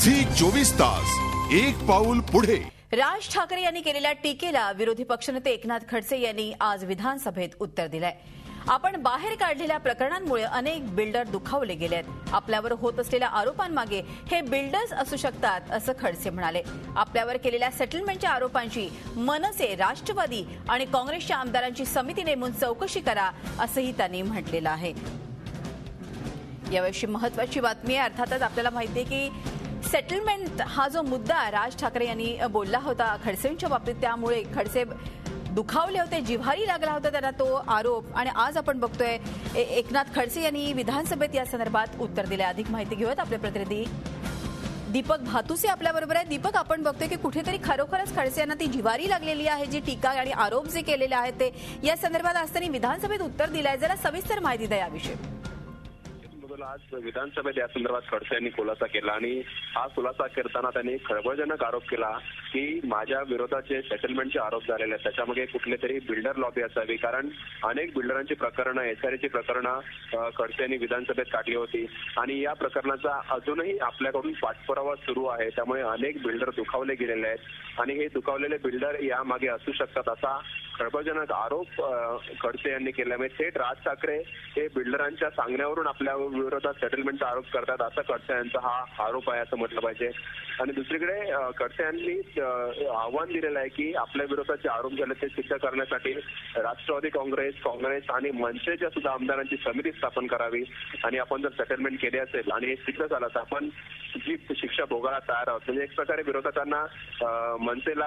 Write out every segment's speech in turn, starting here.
Zee 24 तास एक पाऊल पुढे। राज ठाकरे यांनी केलेल्या टीकेला विरोधी पक्षनेते एकनाथ खडसे यांनी आज विधानसभेत उत्तर दिलंय। आपण बाहेर काढलेल्या प्रकरणांमुळे अनेक बिल्डर दुखावले गेलेत। आपल्यावर होत असलेल्या आरोपांमागे हे बिल्डर्स असू शकतात असं खडसे म्हणाले। आपल्यावर केलेल्या सेटलमेंटच्या आरोपांची मनसे, राष्ट्रवादी आणि काँग्रेसच्या आमदारांची समिती नेमून चौकशी करा असंही त्यांनी म्हटलेलं आहे। यावेळी महत्त्वाची बातमी आहे। अर्थातच आपल्याला माहिती आहे की सेटलमेंट हा जो मुद्दा राज ठाकरे यांनी बोलला होता खडसेंच्या बाबतीत, त्यामुळे खडसे दुखावले होते, जिव्हारी लागला होता त्यांना तो आरोप। आणि आज आपण बघतोय एकनाथ खडसे यांनी विधानसभेत या संदर्भात उत्तर दिले। अधिक माहिती घेऊयात आपले प्रतिनिधी दीपक भातुसे आपल्याबरोबर आहे। दीपक, आपण बघतोय की कुठेतरी खरोखरच खडसे यांना ती जिव्हारी लागलेली आहे, जी टीका आणि आरोप जे केलेले आहेत ते या संदर्भात आज त्यांनी विधानसभेत उत्तर दिलंय। जरा सविस्तर माहिती द्या याविषयी। आज विधानसभेत या संदर्भात खडसे यांनी खुलासा केला आणि हा खुलासा करताना त्यांनी खळबळजनक आरोप केला की माझ्या विरोधाचे सेटलमेंटचे आरोप झालेले आहेत, त्याच्यामध्ये कुठले तरी बिल्डर लॉबी असावी। कारण अनेक बिल्डरांची प्रकरणं, एसआरची प्रकरणं खडसे यांनी विधानसभेत काढली होती आणि या प्रकरणाचा अजूनही आपल्याकडून पाठपुरावा सुरू आहे। त्यामुळे अनेक बिल्डर दुखावले गेलेले आहेत आणि हे दुखावलेले बिल्डर यामागे असू शकतात असा खळबळजनक आरोप खडसे यांनी केल्यामुळे थेट राज ठाकरे हे बिल्डरांच्या सांगण्यावरून आपल्या विरोधात सेटलमेंटचा आरोप करतात असं खडसे यांचा हा आरोप आहे असं म्हटलं पाहिजे। आणि दुसरीकडे खडसे यांनी आव्हान दिलेलं आहे की आपल्या विरोधाचे आरोप झाले ते सिद्ध करण्यासाठी राष्ट्रवादी काँग्रेस आणि मनसेच्या सुद्धा आमदारांची समिती स्थापन करावी आणि आपण जर सेटलमेंट केले असेल आणि हे सिद्ध झालं तर आपण जी शिक्षा भोगायला तयार आहोत। म्हणजे एक प्रकारे विरोधकांना, मनसेला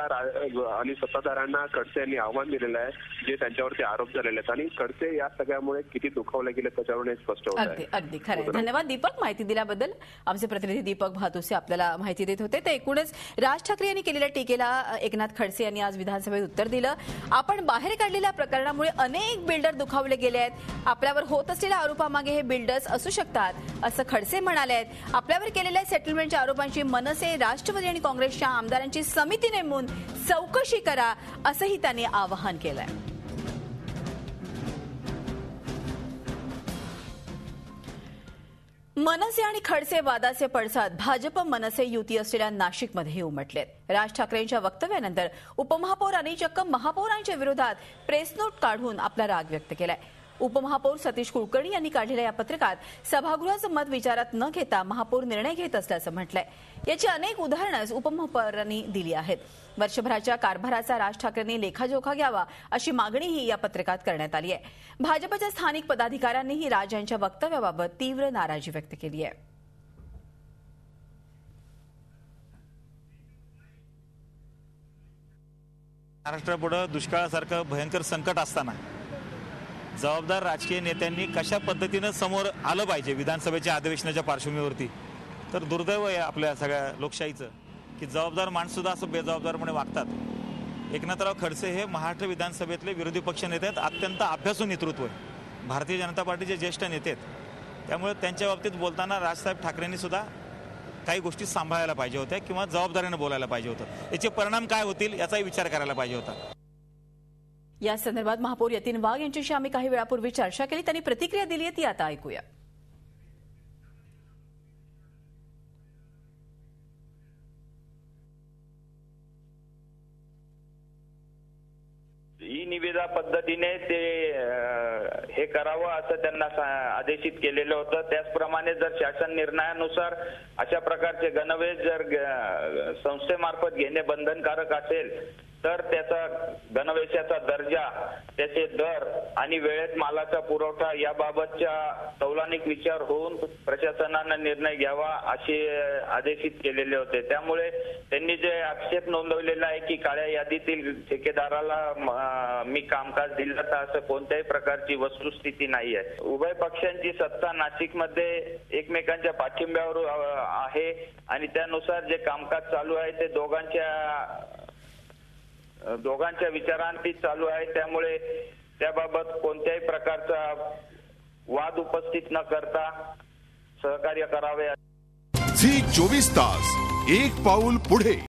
आणि सत्ताधाऱ्यांना खडसे यांनी आव्हान दिलेलं आहे जे त्यांच्यावरती आरोप झालेले आहेत आणि खडसे या सगळ्यामुळे किती दुखावले गेले त्याच्यावरून हे स्पष्ट होत आहे। अगदी खरं। धन्यवाद दीपक, माहिती दिल्याबद्दल। आमचे प्रतिनिधी दीपक भातुसे आपल्याला माहिती देत होते। तर एकूणच राज ठाकरे यांनी केलेल्या टीकेला एकनाथ खडसे यांनी आज विधानसभेत उत्तर दिलं। आपण बाहेर काढलेल्या प्रकरणामुळे अनेक बिल्डर दुखावले गेले आहेत। आपल्यावर होत असलेल्या आरोपामागे हे बिल्डर्स असू शकतात असं खडसे म्हणाले आहेत। आपल्यावर केलेल्या सेटलमेंटच्या आरोपांची मनसे, राष्ट्रवादी आणि काँग्रेसच्या आमदारांची समिती नेमून चौकशी करा असंही त्यांनी आवाहन केलंय। मनसे आणि खडसे वादाचे पडसाद भाजप मनसे युती असलेल्या नाशिकमध्येही उमटलेत। राज ठाकरेंच्या वक्तव्यानंतर उपमहापौरांनी चक्क महापौरांच्या विरोधात प्रेसनोट काढून आपला राग व्यक्त केलाय। उपमहापौर सतीश कुलकर्णी यांनी काढलेल्या या पत्रकात सभागृहाचं मत विचारात न घेता महापौर निर्णय घेत असल्याचं म्हटलंय। याची अनेक उदाहरणं उपमहापौरांनी दिली आहेत। वर्षभराच्या कारभाराचा राज ठाकरेंनी लेखाजोखा घ्यावा अशी मागणीही या पत्रकात करण्यात आली आहे। भाजपच्या स्थानिक पदाधिकाऱ्यांनीही राज यांच्या वक्तव्याबाबत तीव्र नाराजी व्यक्त केली आहे। महाराष्ट्रापुढे दुष्काळासारखं भयंकर संकट असताना जबाबदार राजकीय नेत्यांनी कशा पद्धतीने समोर आलं पाहिजे विधानसभेच्या अधिवेशनाच्या पार्श्वभूमीवरती, तर दुर्दैव आहे आपल्या सगळ्या लोकशाहीचं की जबाबदार माणसं सुद्धा असं बेजबाबदारपणे वागतात। एकनाथराव खडसे हे महाराष्ट्र विधानसभेतले विरोधी पक्ष नेते आहेत, अत्यंत अभ्यासू नेतृत्व आहे, भारतीय जनता पार्टीचे ज्येष्ठ नेते आहेत। त्यामुळे त्यांच्या बाबतीत बोलताना राजसाहेब ठाकरेंनी सुद्धा काही गोष्टी सांभाळायला पाहिजे होत्या किंवा जबाबदारीने बोलायला पाहिजे होतं। याचे परिणाम काय होतील याचाही विचार करायला पाहिजे होता। या संदर्भात महापौर यतीन वाघ यांच्याशी आम्ही काही वेळापूर्वी चर्चा केली, त्यांनी प्रतिक्रिया दिली आहे ती आता ऐकूया। ई निविदा पद्धतीने ते हे करावं असं त्यांना आदेशित केलेलं होतं। त्याचप्रमाणे जर शासन निर्णयानुसार अशा प्रकारचे गणवेश जर संस्थेमार्फत घेणे बंधनकारक असेल तर त्याचा गणवेशाचा दर्जा, त्याचे दर आणि वेळेत मालाचा पुरवठा याबाबतच्या तौलानिक विचार होऊन प्रशासनाने निर्णय घ्यावा असे आदेशित केलेले होते। त्यामुळे त्यांनी जे आक्षेप नोंदवलेला आहे की काळ्या यादीतील ठेकेदाराला मी कामकाज दिलं तर असं कोणत्याही प्रकारची वस्तुस्थिती नाही आहे। उभय पक्षांची सत्ता नाशिकमध्ये एकमेकांच्या पाठिंब्यावर आहे आणि त्यानुसार जे कामकाज चालू आहे ते दोघांच्या विचारांती चालू आहे। त्यामुळे त्याबाबत कोणत्याही प्रकारचा वाद उपस्थित न करता सहकार्य करावे। झी 24 तास एक पाऊल पुढे।